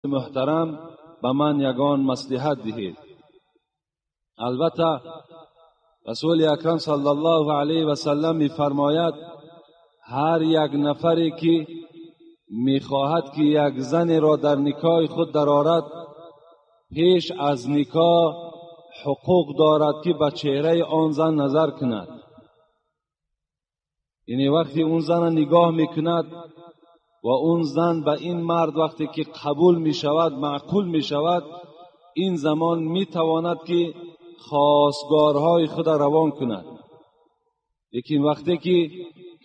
محترم به من یگان مصلحت دهید. البته رسول اکرم صلی الله علیه و سلم می‌فرماید هر یک نفری که می‌خواهد که یک زن را در نکاح خود درآورد، پیش از نکاح حقوق دارد که به چهره آن زن نظر کند. یعنی وقتی اون زن نگاه میکند و اون زن به این مرد وقتی که قبول میشود، معقول میشود، این زمان میتواند که خواستگارهای خود روان کند. لیکن وقتی که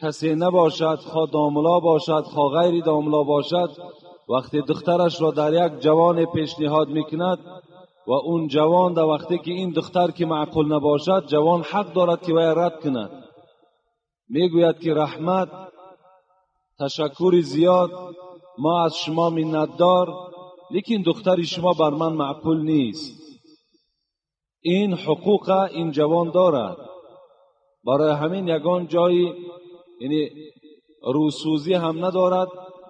کسی نباشد، خواه داملا باشد خواه غیر داملا باشد، وقتی دخترش را در یک جوان پیشنهاد میکند و اون جوان در وقتی که این دختر که معقول نباشد، جوان حق دارد که وی رد کند. میگوید که رحمت، تشکر زیاد، ما از شما منتدار، لیکن دختر شما بر من معقول نیست. این حقوق این جوان دارد. برای همین یگان جایی یعنی روسوزی هم ندارد،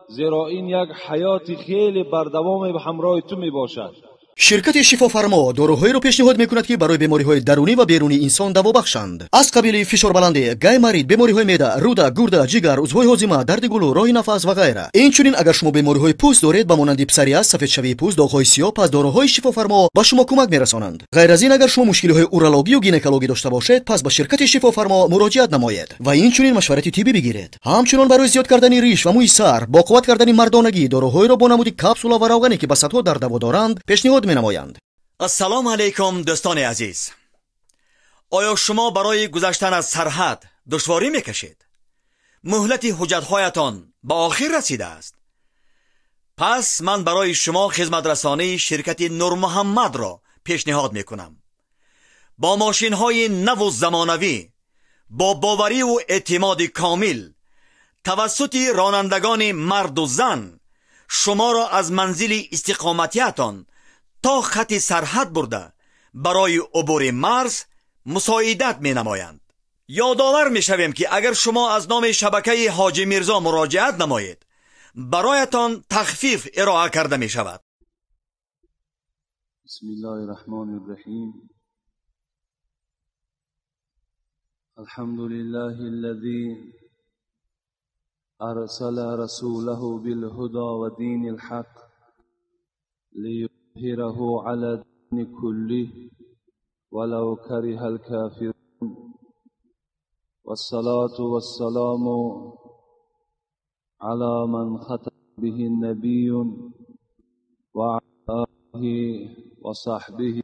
زیرا این یک حیات خیلی بردوام به همراه تو می باشد. شرکت شفافرما داروهایی را پیشنهاد میکند که برای بیماری‌های درونی و بیرونی انسان دوا بخشند. از قبیل فشار بلندی، گیمارید، بیماری‌های معده، روده، گرده، جگر، عضوهای هاضمه، درد گلو، راه نفس و غیره. اینچنین اگر شما بیماری‌های پوست دارید به مانند پسوریاس، سفید شوی پوست، داغ‌های سیاه، پس داروهای شفافرما به شما کمک می‌رسانند. غیر از این اگر شما مشکل‌های اورولوژی و گینکولوژی داشته باشید، پس به شرکت شفافرما مراجعت نمایید و اینچنین مشورت طبی بگیرید. همچنین برای زیاد کردن ریش و موی سر، با قوت کردن مردانگی، داروهایی را با نمود کپسول و روغنی که به صدها در دوا دارند پیشنهاد می‌نمایند. السلام علیکم دوستان عزیز. آیا شما برای گذشتن از سرحد دشواری میکشید؟ مهلت حجت‌هایتان به آخر رسیده است. پس من برای شما خدمت رسانی شرکت نور محمد را پیشنهاد میکنم. با ماشین‌های نو و زمانوی، با باوری و اعتماد کامل، توسط رانندگان مرد و زن، شما را از منزل استقامتیتان تا خط سرحد برده برای عبور مرز مساعدت می نمایند. یادآور می شویم که اگر شما از نام شبکه حاجی میرزا مراجعت نمایید، برایتان تخفیف ارائه کرده می شود. بسم الله الرحمن الرحیم. الحمد لله الذي ارسل رسوله بالهدى و دین الحق لیظهره على الدین كله ولو كره الكافرون، والصلاة والسلام على من ختم به النبي وعلى آله وصحبه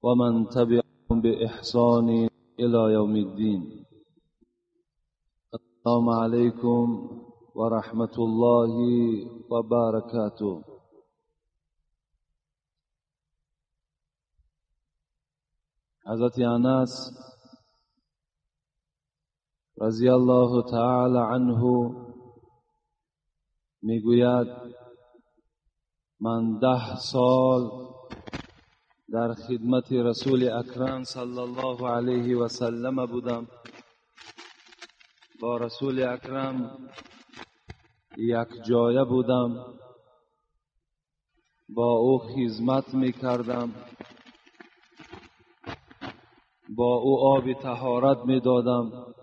ومن تبعهم بإحسان إلى يوم الدين. السلام عليكم ورحمة الله وبركاته. حضرت انس رضی الله تعالی عنه میگوید من 10 سال در خدمت رسول اکرم صلی الله علیه و سلم بودم. با رسول اکرم یک جایه بودم، با او خدمت میکردم، با او آب طهارت میدادم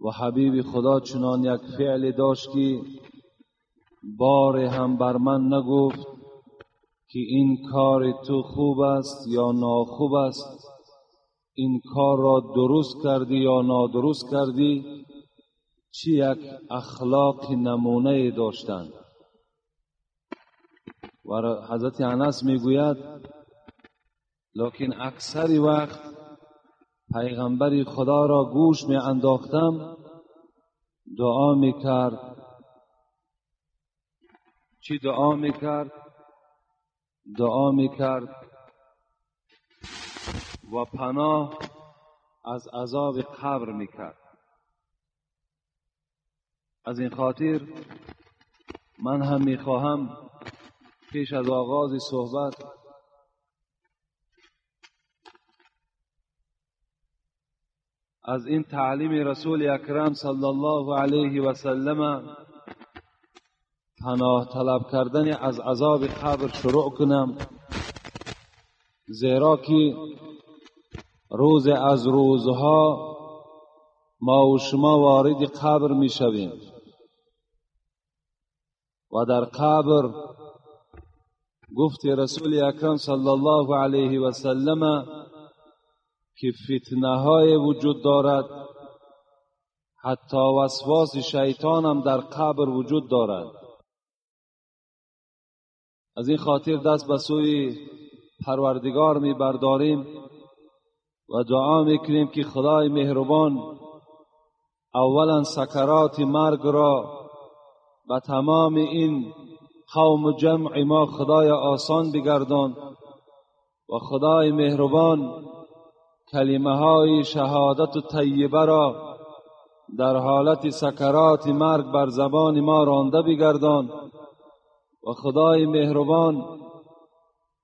و حبیب خدا چنان یک فعل داشت که بار هم بر من نگفت که این کار تو خوب است یا ناخوب است، این کار را درست کردی یا نادرست کردی. چی یک اخلاق نمونه داشتند. و حضرت انس میگوید لکن اکثر وقت پیغمبر خدا را گوش می انداختم، دعا می کرد. چی دعا می کرد؟ دعا می کرد و پناه از عذاب قبر می کرد. از این خاطر من هم می خواهم پیش از آغاز صحبت از این تعلیم رسول اکرم صلی الله علیه و سلم پناه طلب کردن از عذاب قبر شروع کنم، زیرا که روز از روزها ما و شما وارد قبر می شویم و در قبر گفت رسول اکرم صلی الله علیه و سلم که فتنه های وجود دارد، حتی وسواس شیطان هم در قبر وجود دارد. از این خاطر دست به سوی پروردگار می برداریم و دعا می کنیم که خدای مهربان اولا سکرات مرگ را به تمام این قوم جمع ما خدای آسان بگردان و خدای مهربان کلمه های شهادت و طیبه را در حالت سکرات مرگ بر زبان ما رانده بگردان و خدای مهربان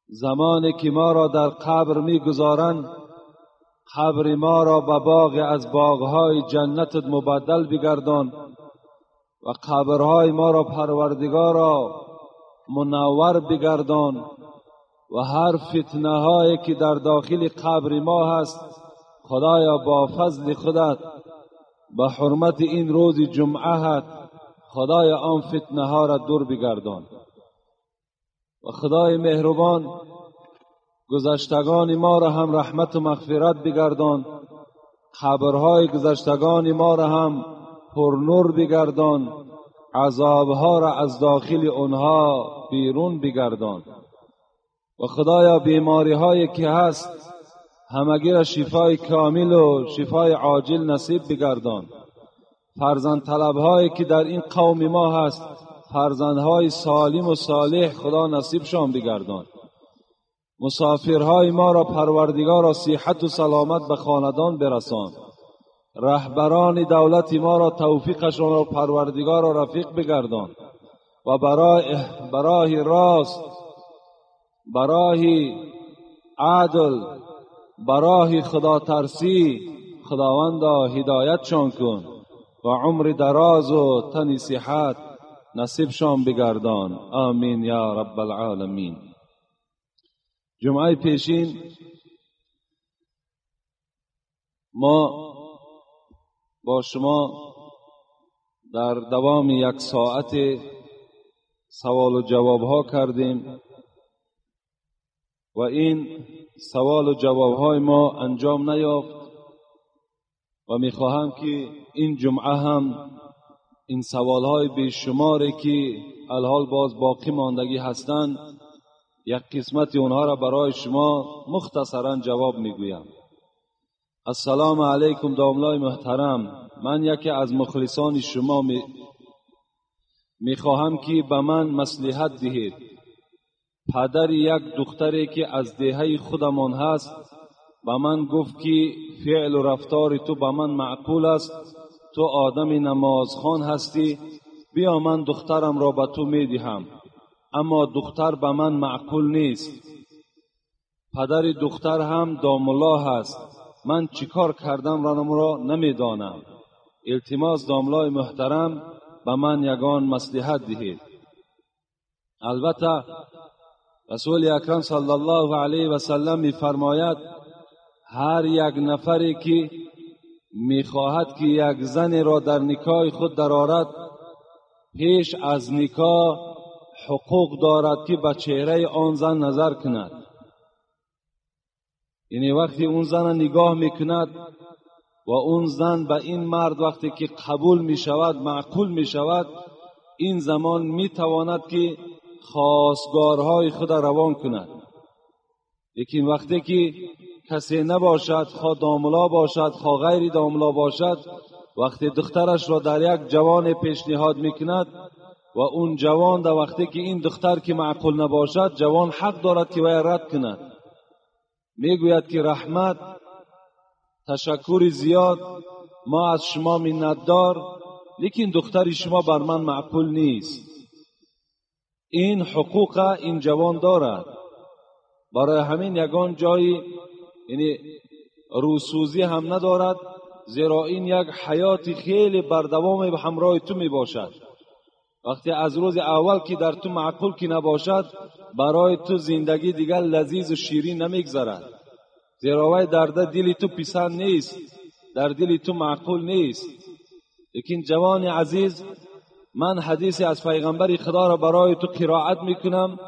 زمانی که ما را در قبر میگذارند قبر ما را به باغ از باغهای جنت مبدل بگردان و قبرهای ما را پروردگارا منور بگردان و هر فتنه هایی که در داخل قبر ما هست خدایا با فضل خودت به حرمت این روز جمعه خدایا آن فتنه ها را دور بگردان و خدای مهربان گذشتگان ما را هم رحمت و مغفرت بگردان، قبرهای گذشتگان ما را هم پرنور بگردان، عذابها را از داخل آنها بیرون بگردان و خدایا بیماری هایی که هست همگی را شفای کامل و شفای عاجل نصیب بگردان. فرزند طلب هایی که در این قوم ما هست فرزندهای سالم و صالح خدا نصیبشان بگردان. مسافرهای ما را پروردگار صحت و سلامت به خاندان برسان. رهبران دولت ما را توفیقشان را پروردگار را رفیق بگردان و برای راست، برای عدل، برای خدا ترسی خداوندا هدایتشان کن و عمر دراز و تن صحت نصیبشان بگردان. آمین یا رب العالمین. جمعه پیشین ما با شما در دوام 1 ساعت سوال و جواب ها کردیم و این سوال و جواب های ما انجام نیافت و میخواهم که این جمعه هم این سوال های بیشماری که الحال باز باقی ماندگی هستند یک قسمت اونها را برای شما مختصرا جواب میگویم. السلام علیکم داملای محترم، من یکی از مخلصان شما میخواهم که به من مصلحت دهید. پدر یک دختری که از دهه خودمان هست به من گفت که فعل و رفتار تو به من معقول است، تو آدم نمازخوان هستی، بیا من دخترم را به تو میدهم، اما دختر به من معقول نیست. پدر دختر هم داملا هست، من چیکار کردم را نمیدانم. التماس داملای محترم به من یگان مصلحت دهید. البته رسول اکرم صلی الله علیه و سلم میفرماید هر یک نفری که میخواهد که یک زن را در نکاح خود درآورد پیش از نکاح حقوق دارد که به چهره آن زن نظر کند. یعنی وقتی اون زن نگاه میکند و اون زن به این مرد وقتی که قبول میشود، معقول میشود، این زمان میتواند که خواستگارهای خود روان کند. لیکن وقتی که کسی نباشد، خواه داملا باشد خواه غیر داملا باشد، وقتی دخترش را در یک جوان پیشنهاد میکند و اون جوان در وقتی که این دختر که معقول نباشد، جوان حق دارد که وی رد کند. میگوید که رحمت، تشکر زیاد، ما از شما منتدار، لیکن دختر شما بر من معقول نیست. این حقوق این جوان دارد. برای همین یگان جایی یعنی روسوزی هم ندارد، زیرا این یک حیات خیلی بردوام به همراه تو می باشد. وقتی از روز اول که در تو معقول که نباشد، برای تو زندگی دیگر لذیذ و شیرین نمیگذرد، زیرا در دل تو پسند نیست، در دل تو معقول نیست. لیکن جوان عزیز، من حدیث از پیغمبر خدا را برای تو قرائت میکنم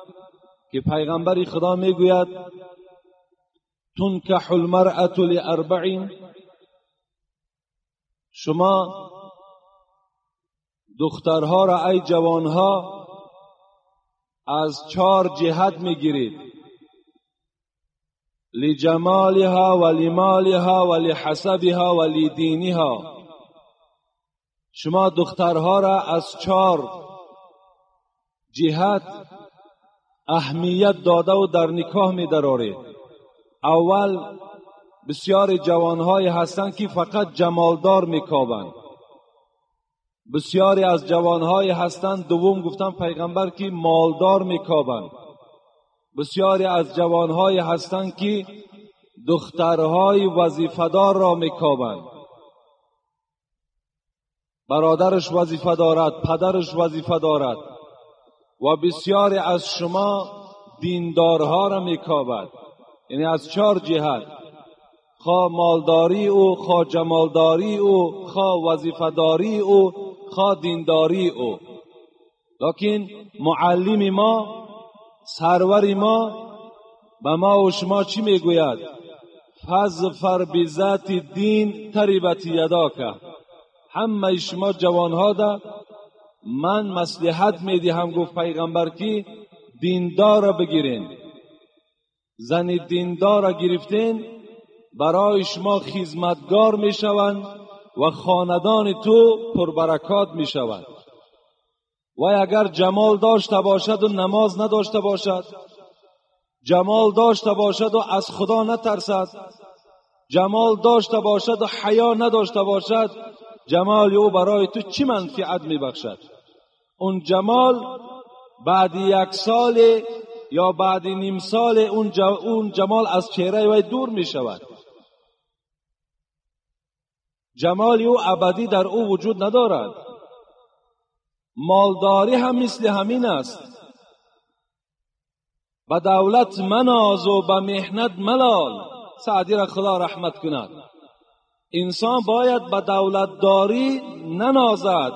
که پیغمبر خدا میگوید تنکح المرأة لأربع، شما دخترها را ای جوانها از 4 جهت میگیرید: لجمالها ولمالها ولحسبها ولدینها. شما دخترها را از 4 جهت اهمیت داده و در نکاح می‌دارید. اول، بسیار جوانهایی هستند که فقط جمالدار میکابند. بسیاری از جوانهایی هستند، دوم گفتم پیغمبر، که مالدار میکابند. بسیاری از جوانهایی هستند که دخترهای وظیفه‌دار را میکابند. برادرش وظیفه دارد، پدرش وظیفه دارد. و بسیاری از شما دیندارها را میکابد، یعنی از 4 جهت، خواه مالداری او، خواه جمالداری او، خواه وظیفه‌داری او، خواه دینداری او. لیکن معلم ما، سرور ما به ما و شما چی میگوید؟ فاظفر بذات الدین تربت یداک. همه شما جوانها دا من مصلحت میدهم، گفت پیغمبر، که دیندار را بگیرین. زن دیندار را گرفتین برای شما خدمتگار میشوند و خاندان تو پربرکات میشوند. و اگر جمال داشته باشد و نماز نداشته باشد، جمال داشته باشد و از خدا نترسد، جمال داشته باشد و حیا نداشته باشد، جمال او برای تو چی منفعت میبخشد؟ اون جمال بعد 1 سال یا بعد نیم سال اون جمال از چهره وی دور می شود. جمال او ابدی در او وجود ندارد. مالداری هم مثل همین است. به دولت مناز و به محنت ملال. سعدی را خدا رحمت کند. انسان باید به دولتداری ننازد،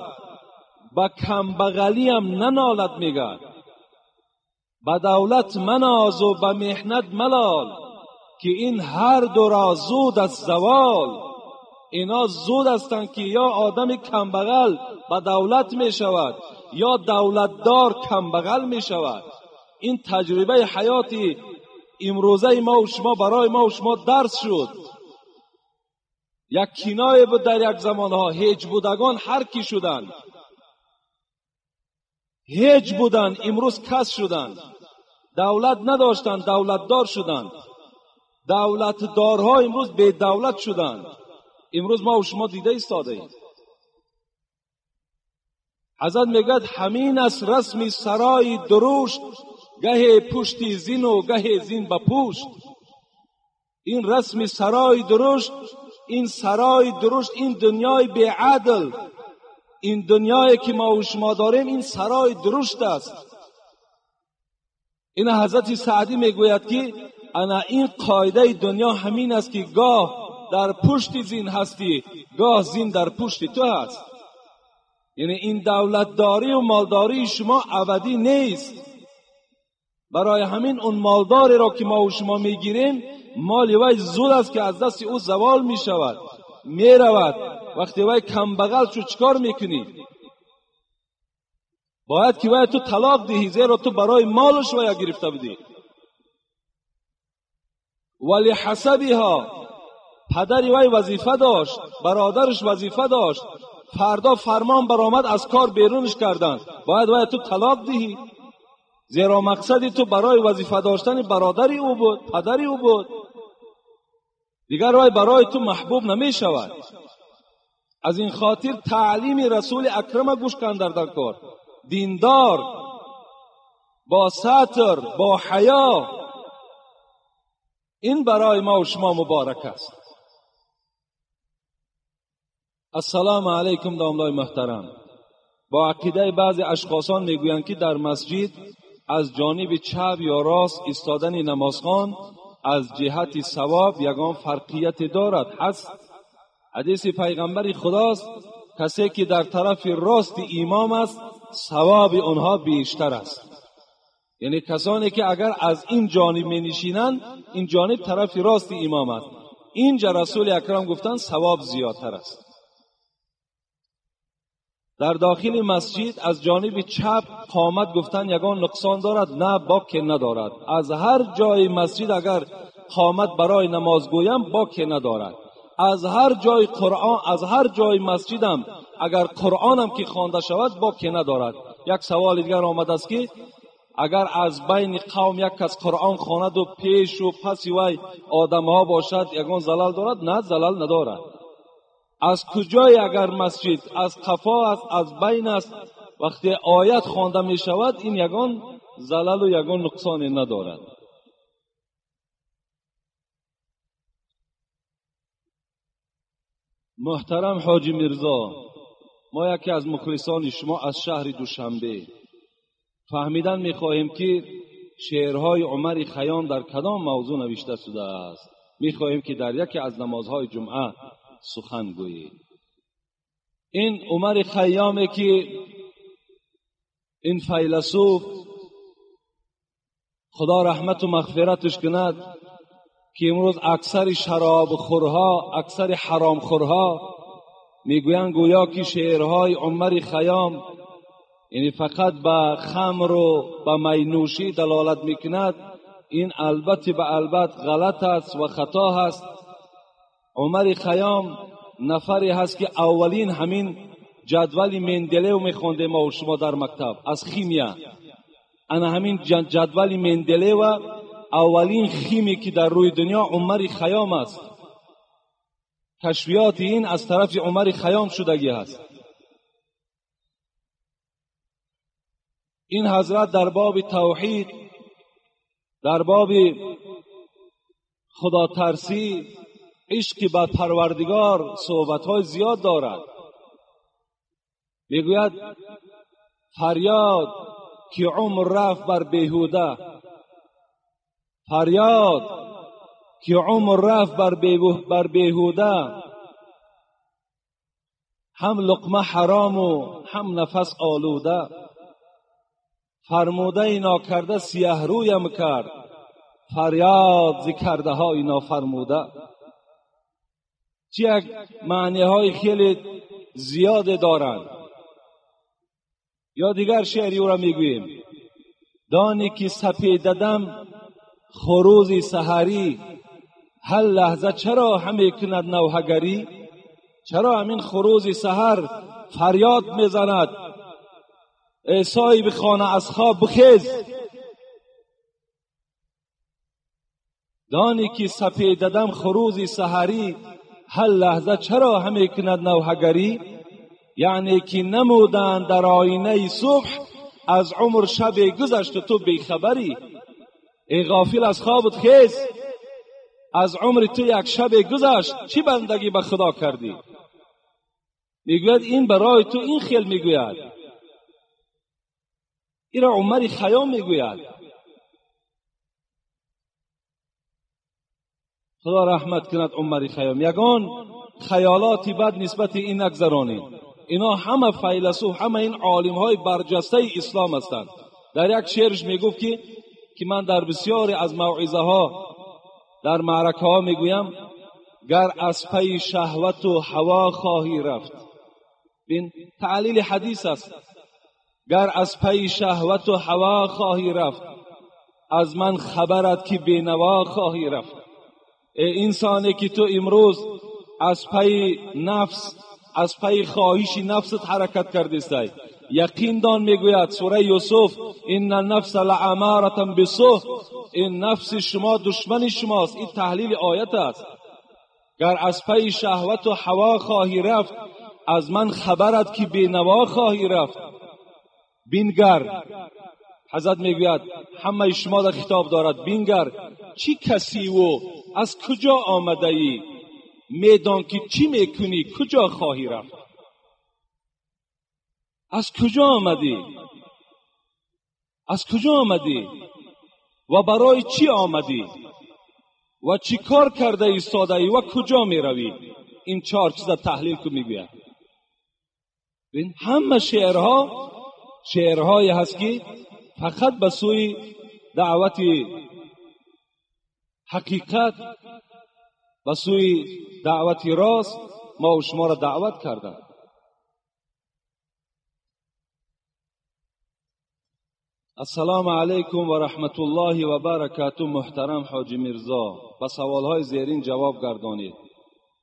به کمبغلی هم ننالد. میگه به دولت مناز و به محنت ملال، که این هر دو را زود از زوال. اینا زود هستند که یا آدم کمبغل به دولت می شود یا دولتدار کمبغل می شود. این تجربه حیاتی امروزه ما و شما برای ما و شما درس شد. یک کنایه بود در یک زمانها. هیچ بودگان هر کی شدند، هیچ بودند، امروز کس شدند. دولت نداشتند، دولتدار شدند. دولتدارها امروز بی دولت شدند. امروز ما و شما دیده ایستاده ایم. حضرت میگد همین است رسم سرای درشت، گه پشت زین و گه زین به پشت. این رسم سرای درشت، این سرای درشت، این دنیای بی عدل، این دنیایی که ما و شما داریم، این سرای درشت است. این حضرت سعدی میگوید که انا این قاعده دنیا همین است که گاه در پشت زین هستی، گاه زین در پشت تو هست. یعنی این دولتداری و مالداری شما ابدی نیست. برای همین اون مالداری را که ما و شما میگیریم، مال وی زود است که از دست او زوال می شود، می رود. وقتی وی کمبغل شو چکار میکنی؟ باید که وی تو طلاق دهی، زیرا تو برای مالش وی گرفته بودی. ولی حسبها، پدری وی وظیفه داشت، برادرش وظیفه داشت، فردا فرمان برآمد از کار بیرونش کردند، باید وی تو طلاق دهی، زیرا مقصدی تو برای وظیفه داشتن برادری او بود، پدری او بود. دیگر وی برای تو محبوب نمی شود. از این خاطر تعلیم رسول اکرم گوش کن در کار. دیندار، با ستر، با حیا، این برای ما و شما مبارک است. السلام علیکم داملای محترم. با عقیده بعضی اشخاصان میگویند که در مسجد از جانب چپ یا راست ایستادن نمازخوان از جهت ثواب یگان فرقیت دارد. هست حدیث پیغمبر خداست کسی که در طرف راست امام است ثواب آنها بیشتر است. یعنی کسانی که اگر از این جانب می نشینند این جانب طرف راست امام است، اینجا رسول اکرم گفتند ثواب زیادتر است. در داخل مسجد از جانب چپ قامت گفتن یگان نقصان دارد؟ نه، باک ندارد. از هر جای مسجد اگر قامت برای نماز گویم باک ندارد. از هر جای قرآن، از هر جای مسجدم اگر قرآنم که خوانده شود باک ندارد. یک سوال دیگر آمده است که اگر از بین قوم یک کس قرآن خواند و پیش و پس وی آدمها باشد یگان زلال دارد؟ نه، زلال ندارد. از کجای اگر مسجد از قفا است، از بین است، وقتی آیت خوانده می شود این یگان زلال و یگان نقصان ندارد. محترم حاجی میرزا، ما یکی از مخلصان شما از شهر دوشنبه فهمیدن میخواهیم که شعرهای عمر خیام در کدام موضوع نوشته شده است. میخواهیم که در یکی از نمازهای جمعه سخن گویید. این عمر خیامه که این فیلسوف خدا رحمت و مغفرتش کند که امروز اکثر شراب خورها، اکثر حرام خورها میگویند گویا که شعرهای عمر خیام یعنی فقط به خمر و به مینوشی دلالت میکند. این البته به البته غلط است و خطا است. عمر خیام نفری هست که اولین همین جدول مندلیو میخونده ما و شما در مکتب از خیمیا. انا همین جدول مندلیو اولین خیمی که در روی دنیا عمر خیام است. کشفیات این از طرف عمر خیام شدگی است. این حضرت در باب توحید، در باب خدا ترسی، عشق به پروردگار صحبت‌های زیاد دارد. میگوید فریاد که عمر رفت بر بیهوده، فریاد که عمر رفت بر بیهوده، هم لقمه حرام و هم نفس آلوده، فرموده اینا کرده سیاه رویم کرد، فریاد ز کرده های نافرموده. چه معنی های خیلی زیاده دارند. یا دیگر شعری او را میگوییم دانی که سپیددم خروزی سحری، هر لحظه چرا همه کند نوحگری؟ چرا همین خروزی سحر فریاد میزند ای صاحب خانه از خواب بخیز؟ دانی که سپیددم خروزی سحری، هر لحظه چرا همه کند نوحگری؟ یعنی که نمودن در آینه صبح از عمر شب گذشت تو بیخبری. ای غافل از خوابت خیز، از عمر تو یک شب گذشت، چی بندگی به خدا کردی؟ میگوید این برای تو این خیل میگوید. این را عمر خیام میگوید. خدا رحمت کند عمر خیام. یگان خیالاتی بد نسبت این نگذرانید. اینا همه فیلسوف، همه این عالم های برجسته اسلام هستند. در یک شعرش میگفت که من در بسیاری از موعظه ها در معرکه ها میگویم گر از پی شهوت و هوا خواهی رفت. این تعلیل حدیث است. گر از پی شهوت و هوا خواهی رفت، از من خبرت که بینوا خواهی رفت. ای انسانی که تو امروز از پی نفس، از پی خواهش نفست حرکت کردیستی، یقین دان میگوید سوره یوسف این النفس لعمارة بالسوء، این نفس شما دشمن شماست. این تحلیل آیت است. گر از پی شهوت و هوا خواهی رفت، از من خبرت که بینوا خواهی رفت. بینگر، حضرت میگوید همه شما را خطاب دارد، بینگر چی کسی و از کجا آمده ای؟ میدان که چی میکنی، کجا خواهی رفت. از کجا آمدی؟ از کجا آمدی؟ و برای چی آمدی؟ و چی کار کرده ایستاده ای و کجا می روی؟ این 4 چیز تحلیل که می گوید. ببین همه شعرهایی هست که فقط به سوی دعوت حقیقت، به سوی دعوت راست ما و شما را دعوت کردند. السلام علیکم و رحمت الله و برکاته. محترم حاجی میرزا، به سوالهای زیرین جواب گردانید.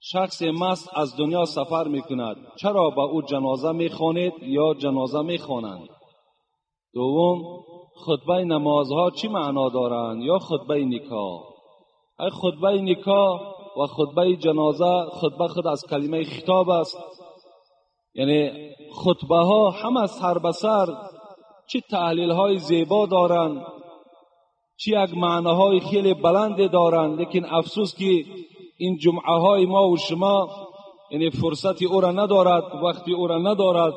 شخص مست از دنیا سفر میکند، چرا به او جنازه میخوانید یا جنازه میخوانند؟ دوم، خطبه نمازها چی معنا دارند یا خطبه نکاح؟ ای خطبه نکاح و خطبه جنازه، خطبه خود از کلمه خطاب است، یعنی خطبه ها هم سر به سر چی تحلیل های زیبا دارند، چی یک معناهای خیلی بلند دارند، لیکن افسوس که این جمعه های ما و شما یعنی فرصتی او را ندارد، وقتی او را ندارد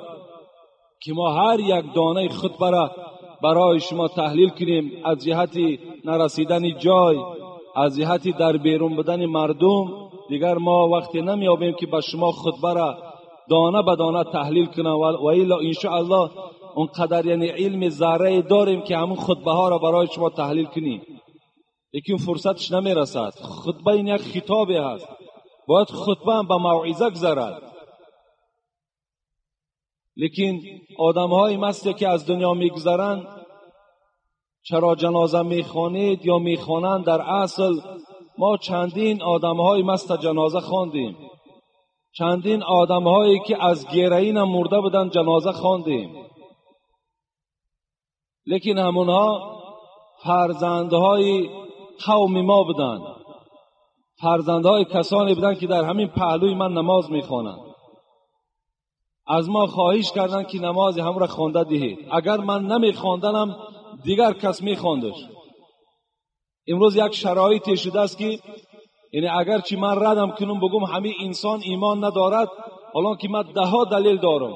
که ما هر یک دانه خطبه را برای شما تحلیل کنیم، از جهت نرسیدن جای، از جهت در بیرون بدن مردم. دیگر ما وقتی نمیابیم که به شما خطبه را دانه به دانه تحلیل کنیم و الا انشاءالله اونقدر یعنی علم ذره داریم که همون خطبه ها را برای شما تحلیل کنیم، لیکن فرصتش نمیرسد. خطبه این یک خطابی هست، باید خطبه هم به موعظه گذرد. لیکن آدم های مستی که از دنیا میگذرند، چرا جنازه میخوانید یا میخوانند؟ در اصل ما چندین آدم های مست جنازه خواندیم، چندین آدم هایی که از گیرین مرده بودن جنازه خواندیم، لیکن همونها فرزندهای قوم ما بودند، فرزندهای کسانی بودند که در همین پهلوی من نماز میخوانند. از ما خواهش کردند که نماز همون را خوانده دهید. اگر من نمیخواندنم دیگر کس میخواندش. امروز یک شرایطی شده است که یعنی اگر چی من ردم کنم بگم همین انسان ایمان ندارد، حالا که من 10 دلیل دارم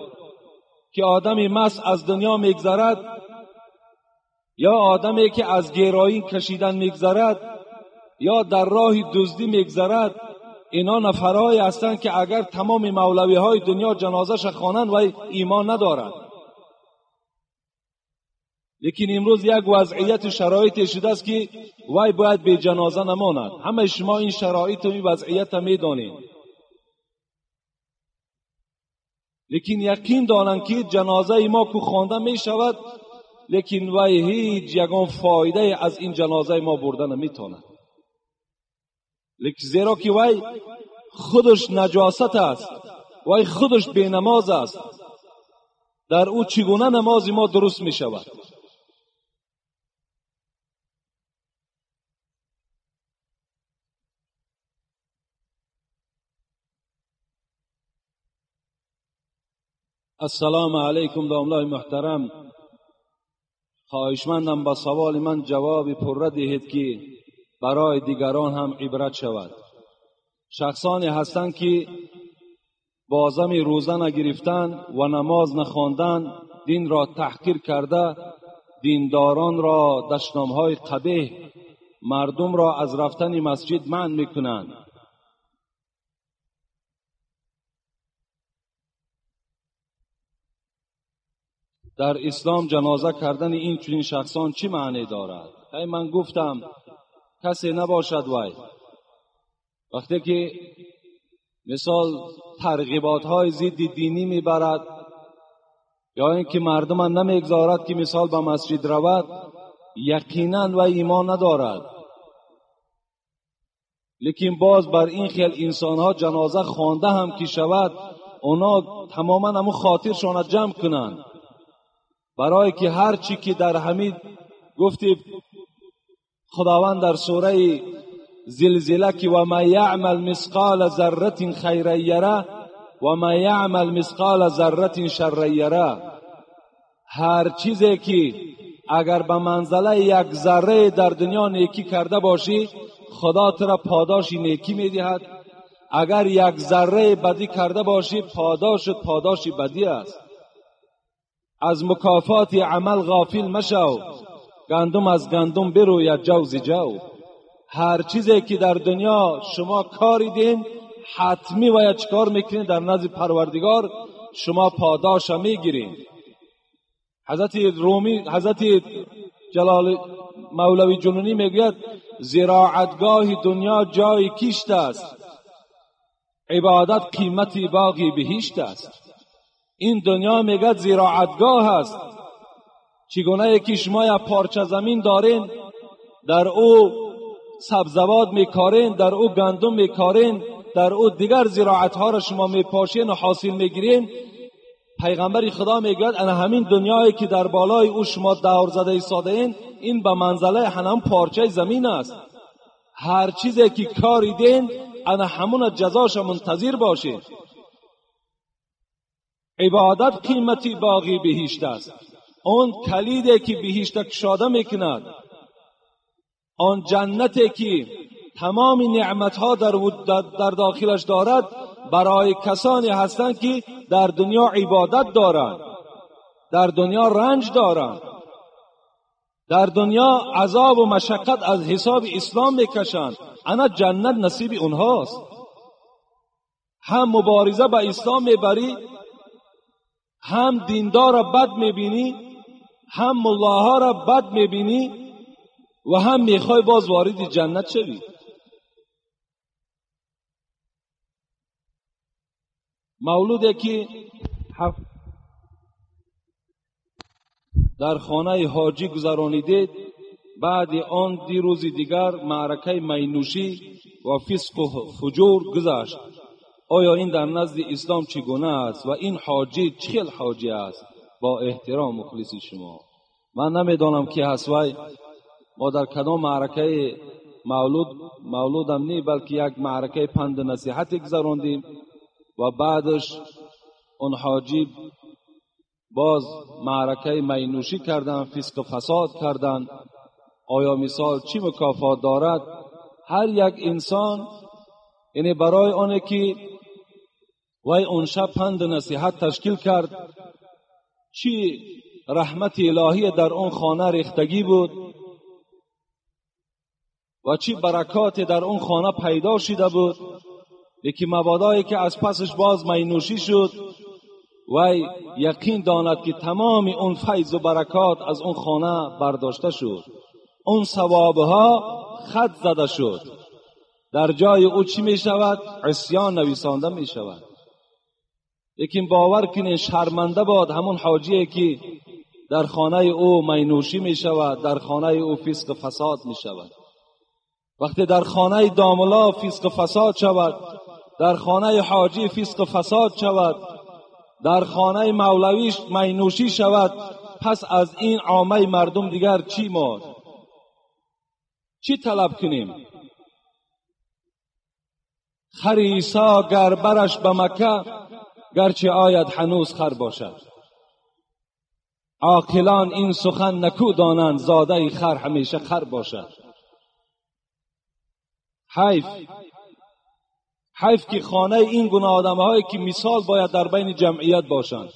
که آدمی مست از دنیا میگذرد یا آدمی که از گیرایی کشیدن میگذرد یا در راه دزدی میگذرد، اینا نفرهایی هستند که اگر تمام مولوی های دنیا جنازش خوانند و ایمان ندارد. لیکن امروز یک وضعیت شرایط شده است که وای باید به جنازه نماند. همه شما این شرایط و این وضعیت میدانید، لیکن یقین دارند که جنازه ما که خوانده می شود، لیکن وای هیچ یگان فایده از این جنازه ما برده نمیتواند. لیکن زیرا که وای خودش نجاست است، وای خودش بی نماز است، در او چگونه نماز ما درست می شود؟ السلام علیکم داملای محترم، خواهشمندم با سوال من جواب پره دهید که برای دیگران هم عبرت شود. شخصانی هستند که بازم روزه نگرفتن و نماز نخواندن، دین را تحقیر کرده، دینداران را دشنامهای قبیح، مردم را از رفتن مسجد منع میکنند. در اسلام جنازه کردن این چنین شخصان چی معنی دارد؟ من گفتم کسی نباشد وای وقتی که مثال ترغیبات های ضد دینی میبرد یا اینکه مردم نمیگذارد که مثال به مسجد رود، یقینا و ایمان ندارد. لیکن باز بر این خیل انسان ها جنازه خوانده هم که شود، اونا تماما همون خاطرشان جمع کنند، برای که هر چی که در حمید گفتی خداوند در سوره زلزله که و ما یعمل مثقال ذره خیرا یره و ما یعمل مثقال ذره شرا یره، هر چیزی که اگر به منزله یک ذره در دنیا نیکی کرده باشی، خدا تو را پاداش نیکی میدهد. اگر یک ذره بدی کرده باشی، پاداش بدی است. از مکافات عمل غافل مشو، گندم از گندم بروید جو ز جو. هر چیزی که در دنیا شما کاری دین حتمی باید چکار میکنین در نزد پروردگار شما پاداش میگیرین. حضرت جلال مولوی جنونی میگوید زراعتگاه دنیا جای کیشت است، عبادت قیمتی باقی بهشت است. این دنیا میگه زراعتگاه است. چگونه که شما یک پارچه زمین دارین، در او سبزوات میکارین، در او گندم میکارین، در او دیگر زراعت ها را شما میپاشین و حاصل میگیرین. پیغمبر خدا میگوید انا همین دنیایی که در بالای او شما دور زده ایستاده این به منزله همون پارچه زمین است. هر چیزی که کاری دین انا همون جزاش منتظر باشید. عبادت قیمتی باقی بهشت است. اون کلیدی که بهشت کشاده میکند، آن جنتی که تمام نعمتها در داخلش دارد، برای کسانی هستند که در دنیا عبادت دارند، در دنیا رنج دارند، در دنیا عذاب و مشقت از حساب اسلام میکشند. انا جنت نصیب اونهاست. هم مبارزه با اسلام میبری، هم دیندار را بد میبینی، هم ملاها را بد میبینی و هم میخوای باز وارد جنت شوی. مولودی که در خانه حاجی گذرانیدید، بعد آن روز دیگر معرکه مینوشی و فسق و فجور گذشت. آیا این در نزد اسلام چگونه است و این حاجی چه حاجی است؟ با احترام مخلص شما، من نمیدانم که هستوی ما در کدام معرکه مولودم نی، بلکه یک معرکه پند نصیحت گذراندیم و بعدش اون حاجی باز معرکه مینوشی کردن، فسق و فساد کردن. آیا مثال چی مکافات دارد؟ هر یک انسان یعنی برای آنه که وی اون شب پند نصیحت تشکیل کرد، چی رحمت الهی در اون خانه ریختگی بود و چی برکات در اون خانه پیدا شده بود. یکی مبادایی که از پسش باز مینوشی شد و یقین داند که تمام اون فیض و برکات از اون خانه برداشته شد، اون ثوابها خط زده شد. در جای او چی می شود؟ عصیان نویسانده می شود. لیکن باور کنین شرمنده باد همون حاجی که در خانه او مینوشی می شود، در خانه او فسق و فساد می شود. وقتی در خانه داملا فسق و فساد شود، در خانه حاجی فسق و فساد شود، در خانه مولویش مینوشی شود، پس از این عامه مردم دیگر چی ماند؟ چی طلب کنیم؟ خر عیسی گر برش به مکه، گرچه آید هنوز خر باشد. عاقلان این سخن نکو دانند، زاده خر همیشه خر باشد. حیف که خانه این گونه آدم‌هایی که مثال باید در بین جمعیت باشند.